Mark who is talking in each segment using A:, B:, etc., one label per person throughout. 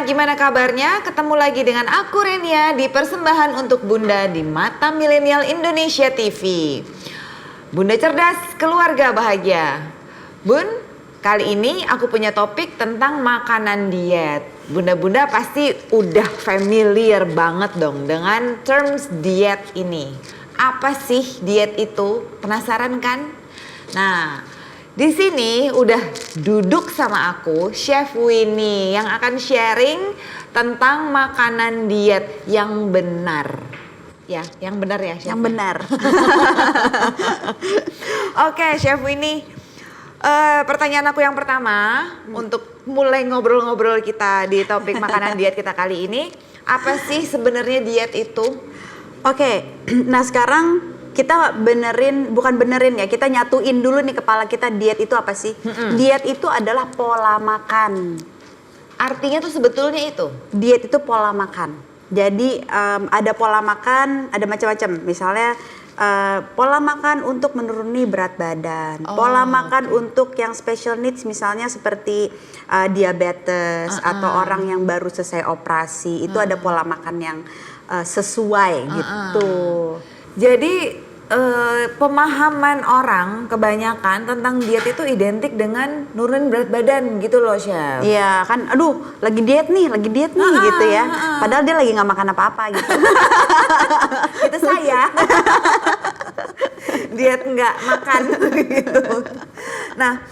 A: gimana kabarnya? Ketemu lagi dengan aku Renia di persembahan untuk Bunda di Mata Milenial Indonesia TV. Bunda cerdas, keluarga bahagia. Bun, kali ini aku punya topik tentang makanan diet. Bunda-bunda pasti udah familiar banget dong dengan terms diet ini. Apa sih diet itu? Penasaran kan? Nah, di sini udah duduk sama aku Chef Winnie yang akan sharing tentang makanan diet yang benar. Ya, yang benar ya, Chef.
B: Yang benar.
A: Oke, Chef Winnie. Pertanyaan aku yang pertama untuk mulai ngobrol-ngobrol kita di topik makanan diet kita kali ini, apa sih sebenarnya diet itu?
B: Oke, nah sekarang kita bukan benerin ya, kita nyatuin dulu nih kepala kita, diet itu apa sih? Diet itu adalah pola makan.
A: Artinya tuh sebetulnya itu?
B: Diet itu pola makan. Jadi ada pola makan, ada macam-macam. Misalnya pola makan untuk menuruni berat badan, pola makan untuk yang special needs misalnya seperti diabetes atau orang yang baru selesai operasi, itu ada pola makan yang sesuai gitu.
A: Jadi pemahaman orang kebanyakan tentang diet itu identik dengan nurunin berat badan gitu loh, Chef.
B: Iya kan, aduh lagi diet nih gitu ya. Padahal dia lagi nggak makan apa-apa gitu.
A: Itu saya. Diet nggak makan gitu. Nah,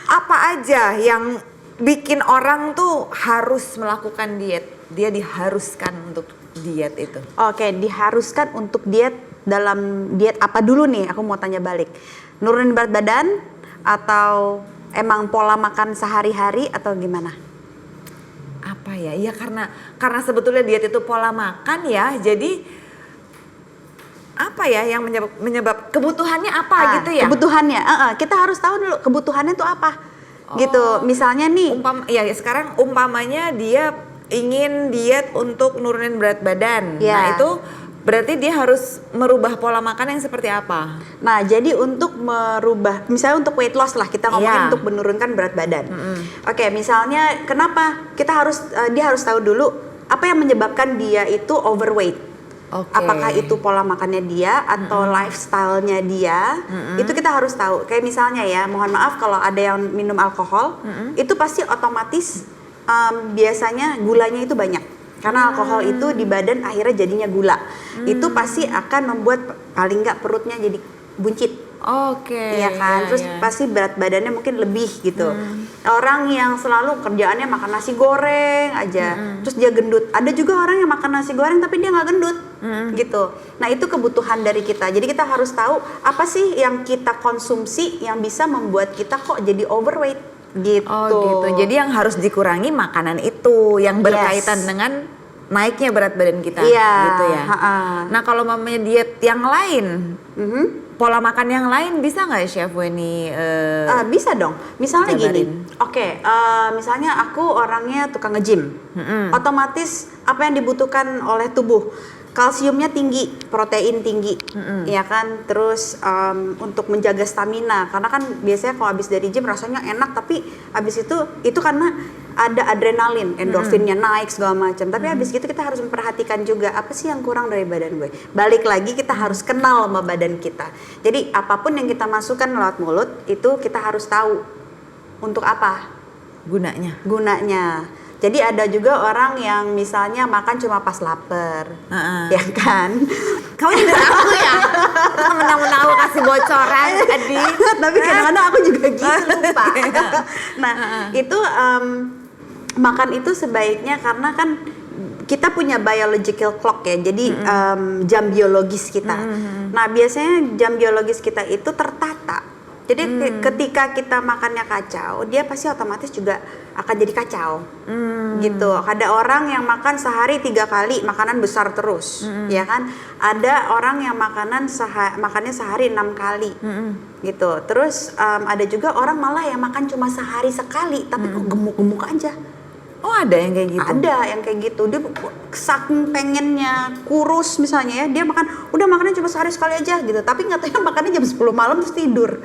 A: apa aja yang bikin orang tuh harus melakukan diet? Dia diharuskan untuk diet itu.
B: Oke, diharuskan untuk diet. Dalam diet apa dulu nih? Aku mau tanya balik. Nurunin berat badan atau emang pola makan sehari-hari atau gimana?
A: Apa ya? Iya karena sebetulnya diet itu pola makan ya. Jadi apa ya yang menyebab kebutuhannya apa gitu ya?
B: Kebutuhannya, kita harus tahu dulu kebutuhannya itu apa. Gitu. Misalnya nih.
A: Sekarang umpamanya dia ingin diet untuk nurunin berat badan.
B: Ya.
A: Nah itu berarti dia harus merubah pola makan yang seperti apa?
B: Nah, jadi untuk merubah, misalnya untuk weight loss lah, kita ngomongin untuk menurunkan berat badan. Oke, misalnya kenapa dia harus tahu dulu apa yang menyebabkan dia itu overweight. Apakah itu pola makannya dia atau lifestyle-nya dia? Itu kita harus tahu. Kayak misalnya ya, mohon maaf kalau ada yang minum alkohol, itu pasti otomatis biasanya gulanya itu banyak. Karena alkohol itu di badan akhirnya jadinya gula. Itu pasti akan membuat paling nggak perutnya jadi buncit. Iya kan? Terus pasti berat badannya mungkin lebih gitu. Orang yang selalu kerjaannya makan nasi goreng aja, terus dia gendut. Ada juga orang yang makan nasi goreng tapi dia nggak gendut, gitu. Nah itu kebutuhan dari kita. Jadi kita harus tahu apa sih yang kita konsumsi yang bisa membuat kita kok jadi overweight. Gitu.
A: Jadi yang harus dikurangi makanan itu yang berkaitan dengan naiknya berat badan kita, gitu ya. Nah kalau mamanya diet yang lain, pola makan yang lain bisa nggak Chef Winnie?
B: Bisa dong. Misalnya gini, misalnya aku orangnya tukang nge-gym, otomatis apa yang dibutuhkan oleh tubuh? Kalsiumnya tinggi, protein tinggi, ya kan. Terus untuk menjaga stamina, karena kan biasanya kalau habis dari gym rasanya enak, tapi habis itu karena ada adrenalin, endorfinnya naik segala macam. Tapi habis itu kita harus memperhatikan juga apa sih yang kurang dari badan gue. Balik lagi kita harus kenal sama badan kita. Jadi apapun yang kita masukkan lewat mulut itu kita harus tahu untuk apa gunanya. Jadi ada juga orang yang misalnya makan cuma pas lapar, ya kan?
A: Kamu juga tahu ya? Menang-menang kasih bocoran tadi.
B: Tapi kadang-kadang aku juga gitu lupa. Nah itu makan itu sebaiknya karena kan kita punya biological clock ya, jadi jam biologis kita. Nah biasanya jam biologis kita itu tertata. Jadi ketika kita makannya kacau, dia pasti otomatis juga akan jadi kacau, gitu. Ada orang yang makan sehari 3 kali, makanan besar terus, ya kan? Ada orang yang makannya sehari 6 kali, gitu. Terus ada juga orang malah yang makan cuma sehari sekali, tapi kok gemuk-gemuk aja.
A: Oh ada yang kayak gitu?
B: Ada yang kayak gitu. Dia saking pengennya kurus misalnya ya, dia makannya cuma sehari sekali aja gitu. Tapi nggak tahu makannya jam 10 malam terus tidur.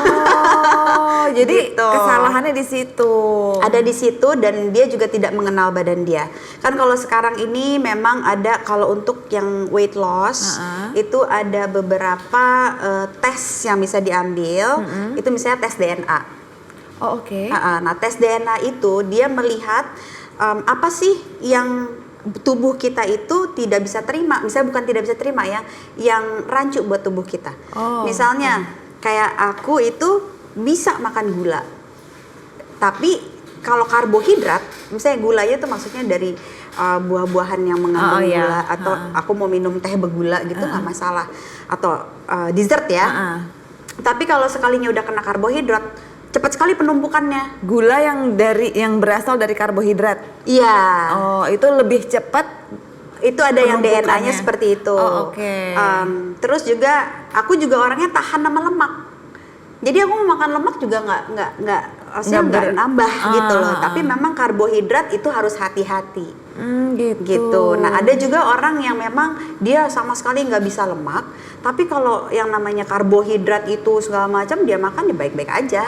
A: Oh, jadi
B: Gitu.
A: kesalahannya di situ.
B: Ada di situ dan dia juga tidak mengenal badan dia. Kan kalau sekarang ini memang ada, kalau untuk yang weight loss itu ada beberapa tes yang bisa diambil. Itu misalnya tes DNA.
A: Oh, oke.
B: Nah, tes DNA itu dia melihat apa sih yang tubuh kita itu tidak bisa terima. Misalnya bukan tidak bisa terima ya, yang rancu buat tubuh kita.
A: Oh,
B: Misalnya kayak aku itu bisa makan gula, tapi kalau karbohidrat, misalnya gulanya itu maksudnya dari buah-buahan yang mengandung gula, atau aku mau minum teh bergula gitu nggak masalah, atau dessert ya. Tapi kalau sekalinya udah kena karbohidrat, cepat sekali penumpukannya.
A: Gula yang berasal dari karbohidrat.
B: Iya.
A: Oh, itu lebih cepat.
B: Itu ada yang
A: penumpukannya.
B: DNA-nya seperti itu.
A: Oh, oke.
B: Terus juga aku juga orangnya tahan sama lemak. Jadi aku mau makan lemak juga nggak nambah gitu loh. Tapi memang karbohidrat itu harus hati-hati. Gitu. Nah, ada juga orang yang memang dia sama sekali nggak bisa lemak, tapi kalau yang namanya karbohidrat itu segala macam dia makan ya baik-baik aja.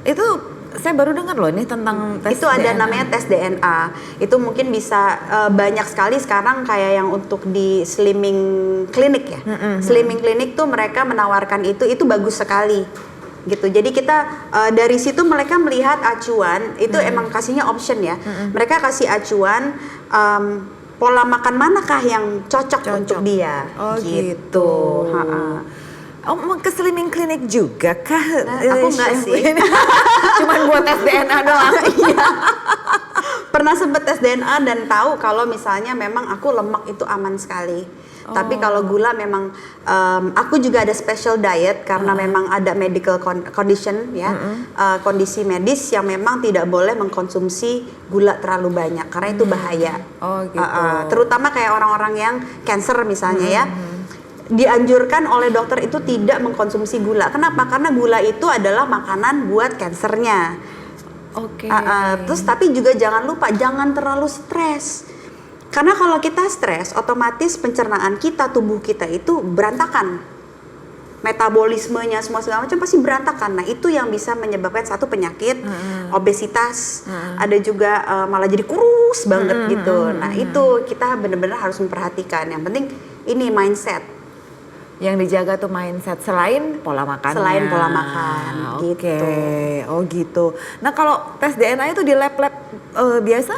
A: Itu saya baru dengar loh ini tentang tes
B: Itu ada
A: DNA.
B: namanya tes DNA. Itu mungkin bisa banyak sekali sekarang kayak yang untuk di slimming clinic ya. Slimming clinic tuh mereka menawarkan itu bagus sekali. Gitu. Jadi kita dari situ mereka melihat acuan, itu emang kasihnya option ya. Mereka kasih acuan pola makan manakah yang cocok untuk dia.
A: Oh gitu. Oh, mau ke slimming clinic juga kah?
B: Aku enggak sih.
A: Cuman buat tes DNA doang.
B: Pernah sempet tes DNA dan tahu kalau misalnya memang aku lemak itu aman sekali. Tapi kalau gula memang aku juga ada special diet karena memang ada medical condition ya, kondisi medis yang memang tidak boleh mengkonsumsi gula terlalu banyak karena itu bahaya.
A: Oh gitu.
B: Terutama kayak orang-orang yang cancer misalnya ya. Dianjurkan oleh dokter itu tidak mengkonsumsi gula. Kenapa? Karena gula itu adalah makanan buat kansernya.
A: Oke.
B: Terus tapi juga jangan lupa jangan terlalu stres. Karena kalau kita stres, otomatis pencernaan kita, tubuh kita itu berantakan. Metabolismenya semua segala macam pasti berantakan. Nah, itu yang bisa menyebabkan satu penyakit, obesitas. Ada juga malah jadi kurus banget gitu. Nah, itu kita benar-benar harus memperhatikan. Yang penting ini mindset.
A: Yang dijaga tuh mindset selain pola makan.
B: Selain pola makan,
A: Oke.
B: gitu.
A: Oh gitu. Nah kalau tes DNA itu di lab-lab biasa?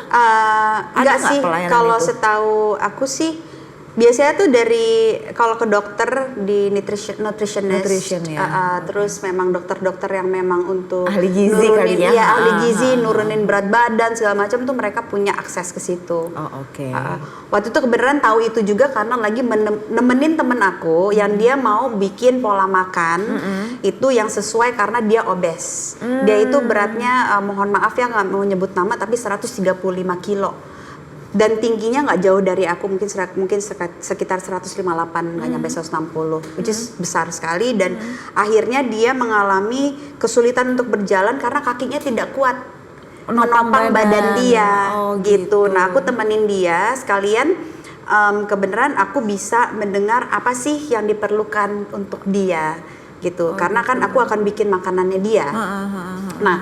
B: Enggak
A: nggak
B: sih,
A: pelayanan
B: kalau
A: itu?
B: setahu aku sih biasanya tuh dari kalau ke dokter di nutritionist,
A: Nutrition, ya.
B: terus memang dokter-dokter yang memang untuk
A: Ahli gizi
B: nurunin,
A: kali ya?
B: iya, ahli gizi, nurunin berat badan segala macam tuh mereka punya akses ke situ.
A: Oh oke.
B: Waktu itu kebenaran tahu itu juga karena lagi nemenin temen aku yang dia mau bikin pola makan itu yang sesuai karena dia obes. Dia itu beratnya mohon maaf ya nggak mau nyebut nama tapi 135 kilo. Dan tingginya nggak jauh dari aku, mungkin sekitar 158, nggak nyampe 160, which is besar sekali. Dan akhirnya dia mengalami kesulitan untuk berjalan karena kakinya tidak kuat menopang badan dia. Gitu. Nah, aku temenin dia sekalian. Kebenaran aku bisa mendengar apa sih yang diperlukan untuk dia gitu. Karena kan aku akan bikin makanannya dia. Nah,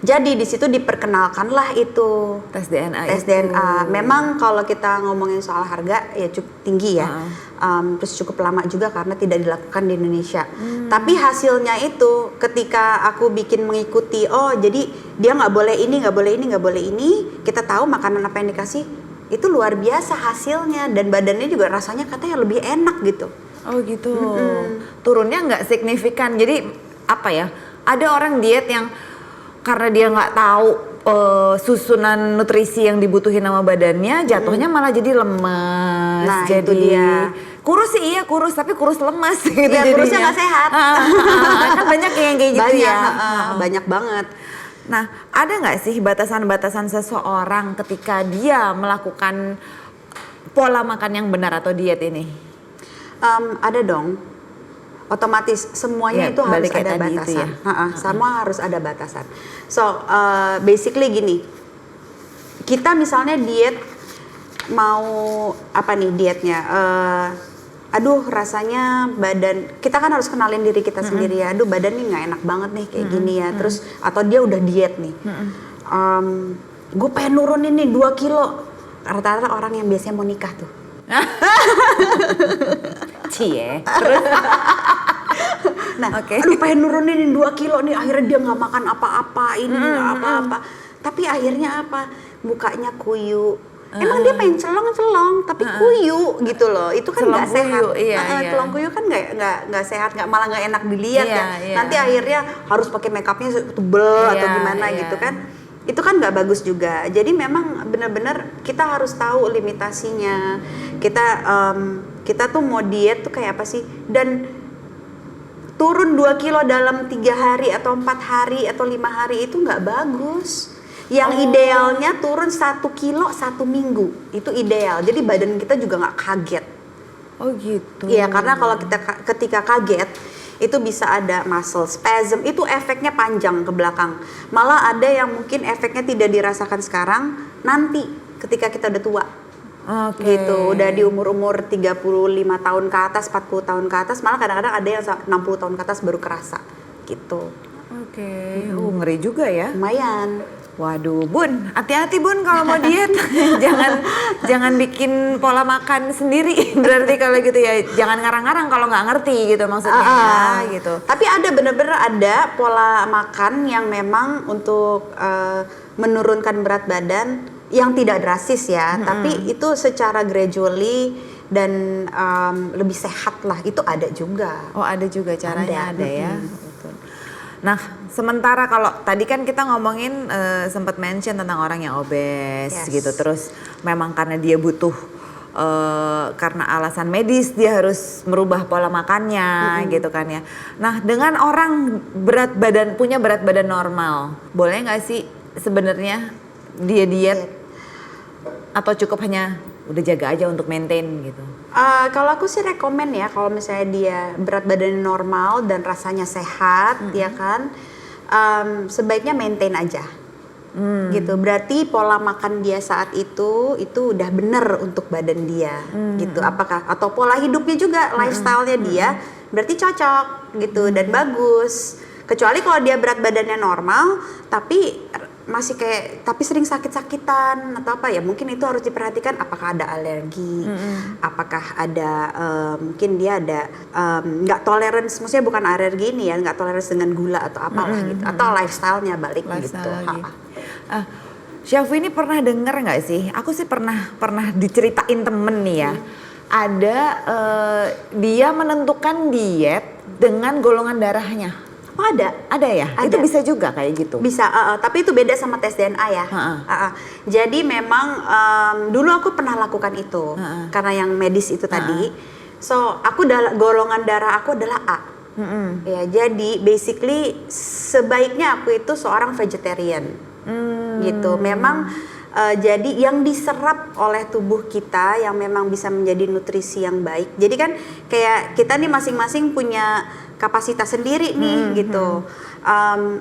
B: jadi di situ diperkenalkanlah itu
A: Tes DNA.
B: tes DNA. Memang kalau kita ngomongin soal harga ya cukup tinggi ya. Terus cukup lama juga karena tidak dilakukan di Indonesia. Tapi hasilnya itu ketika aku bikin mengikuti, oh jadi dia nggak boleh ini, nggak boleh ini, nggak boleh ini. Kita tahu makanan apa yang dikasih itu luar biasa hasilnya dan badannya juga rasanya katanya lebih enak gitu.
A: Oh gitu. Turunnya nggak signifikan. Jadi apa ya? Ada orang diet yang karena dia nggak tahu susunan nutrisi yang dibutuhin sama badannya, jatuhnya malah jadi lemes.
B: Nah,
A: jadi
B: itu dia.
A: Kurus sih iya kurus, tapi kurus lemes gitu
B: Ya,
A: jadinya.
B: kurusnya nggak sehat.
A: Kan banyak yang kayak gitu
B: Banyak,
A: ya.
B: banyak banget.
A: Nah, ada nggak sih batasan-batasan seseorang ketika dia melakukan pola makan yang benar atau diet ini?
B: Ada dong. Otomatis semuanya
A: Ya,
B: itu harus
A: balik kayak
B: ada
A: tadi itu
B: batasan.
A: ya.
B: Semua harus ada batasan. So basically gini, kita misalnya diet mau apa nih dietnya? aduh rasanya badan, kita kan harus kenalin diri kita sendiri ya, aduh badan nih nggak enak banget nih kayak gini ya, terus atau dia udah diet nih, gue pengen nurunin nih 2 kilo, rata-rata orang yang biasanya mau nikah tuh.
A: Cie. Terus
B: Nah, aduh pengen nurunin 2 kilo nih, akhirnya dia nggak makan apa-apa, ini nggak apa-apa, tapi akhirnya apa, mukanya kuyu. Emang dia pengen celong-celong, tapi kuyu gitu loh. Itu kan nggak sehat. Celong kuyu kan nggak sehat, malah nggak enak dilihat ya. Nanti akhirnya harus pakai makeupnya tebel atau gimana gitu kan. Itu kan nggak bagus juga. Jadi memang benar-benar kita harus tahu limitasinya. Kita tuh mau diet tuh kayak apa sih? Dan turun 2 kilo dalam 3 hari atau 4 hari atau 5 hari itu nggak bagus. Yang idealnya turun 1 kilo 1 minggu, itu ideal. Jadi badan kita juga nggak kaget.
A: Oh gitu.
B: Iya, karena kalau kita ketika kaget itu bisa ada muscle spasm, itu efeknya panjang ke belakang. Malah ada yang mungkin efeknya tidak dirasakan sekarang, nanti ketika kita udah tua. Gitu, udah di umur-umur 35 tahun ke atas, 40 tahun ke atas, malah kadang-kadang ada yang 60 tahun ke atas baru kerasa gitu.
A: Ngeri juga ya.
B: Lumayan.
A: Waduh, Bun, hati-hati Bun kalau mau diet. jangan bikin pola makan sendiri. Berarti kalau gitu ya, jangan ngarang-ngarang kalau nggak ngerti gitu maksudnya. Gitu.
B: Tapi ada bener-bener ada pola makan yang memang untuk menurunkan berat badan yang tidak drastis ya, tapi itu secara gradually dan lebih sehat lah, itu ada juga.
A: Oh ada juga caranya ada ya. Nah, sementara kalau tadi kan kita ngomongin sempat mention tentang orang yang obes gitu, terus memang karena dia butuh karena alasan medis dia harus merubah pola makannya gitu kan ya. Nah, dengan orang punya berat badan normal, boleh nggak sih sebenarnya dia diet atau cukup hanya udah jaga aja untuk maintain gitu?
B: Kalau aku sih rekomen ya, kalau misalnya dia berat badan normal dan rasanya sehat, ya kan, sebaiknya maintain aja, gitu. Berarti pola makan dia saat itu udah bener untuk badan dia, gitu. Apakah atau pola hidupnya juga, lifestyle-nya dia, berarti cocok, gitu dan bagus. Kecuali kalau dia berat badannya normal, tapi masih tapi sering sakit-sakitan atau apa ya, mungkin itu harus diperhatikan, apakah ada alergi, apakah ada mungkin dia ada nggak tolerance, maksudnya bukan alergi ini ya, nggak tolerance dengan gula atau apalah gitu, atau lifestyle-nya balik gitu.
A: Chef ini pernah denger nggak sih? Aku sih pernah diceritain temen nih ya, ada dia menentukan diet dengan golongan darahnya.
B: Oh ada
A: ya? Ada. Itu bisa juga kayak gitu?
B: Bisa, tapi itu beda sama tes DNA ya. Jadi memang dulu aku pernah lakukan itu, karena yang medis itu tadi. So aku golongan darah aku adalah A. Ya, jadi basically sebaiknya aku itu seorang vegetarian, gitu. Memang jadi yang diserap oleh tubuh kita yang memang bisa menjadi nutrisi yang baik. Jadi kan kayak kita nih masing-masing punya kapasitas sendiri nih, gitu.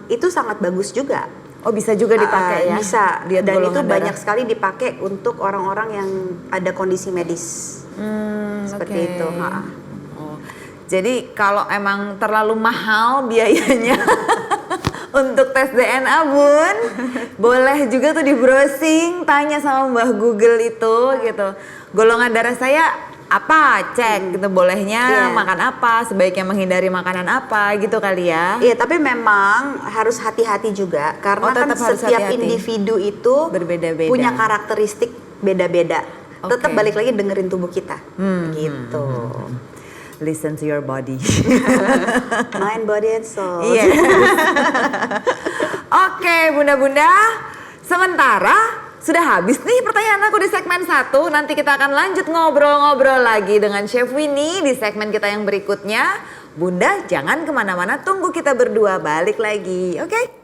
B: Itu sangat bagus juga.
A: Oh bisa juga dipakai ya?
B: Bisa, dan itu
A: darah.
B: banyak sekali dipakai untuk orang-orang yang ada kondisi medis. Seperti itu.
A: Jadi kalau emang terlalu mahal biayanya untuk tes DNA Bun, boleh juga tuh di browsing, tanya sama Mbah Google itu gitu. Golongan darah saya apa, cek gitu, bolehnya makan apa, sebaiknya menghindari makanan apa gitu kali ya.
B: Iya, tapi memang harus hati-hati juga karena kan setiap individu itu
A: berbeda-beda,
B: punya karakteristik beda-beda. Tetap balik lagi dengerin tubuh kita, gitu.
A: Listen to your body.
B: Mind, body, and soul.
A: Yes. Oke, bunda-bunda, sementara sudah habis nih pertanyaan aku di segmen 1. Nanti kita akan lanjut ngobrol-ngobrol lagi dengan Chef Winnie di segmen kita yang berikutnya. Bunda, jangan kemana-mana, tunggu kita berdua balik lagi, oke?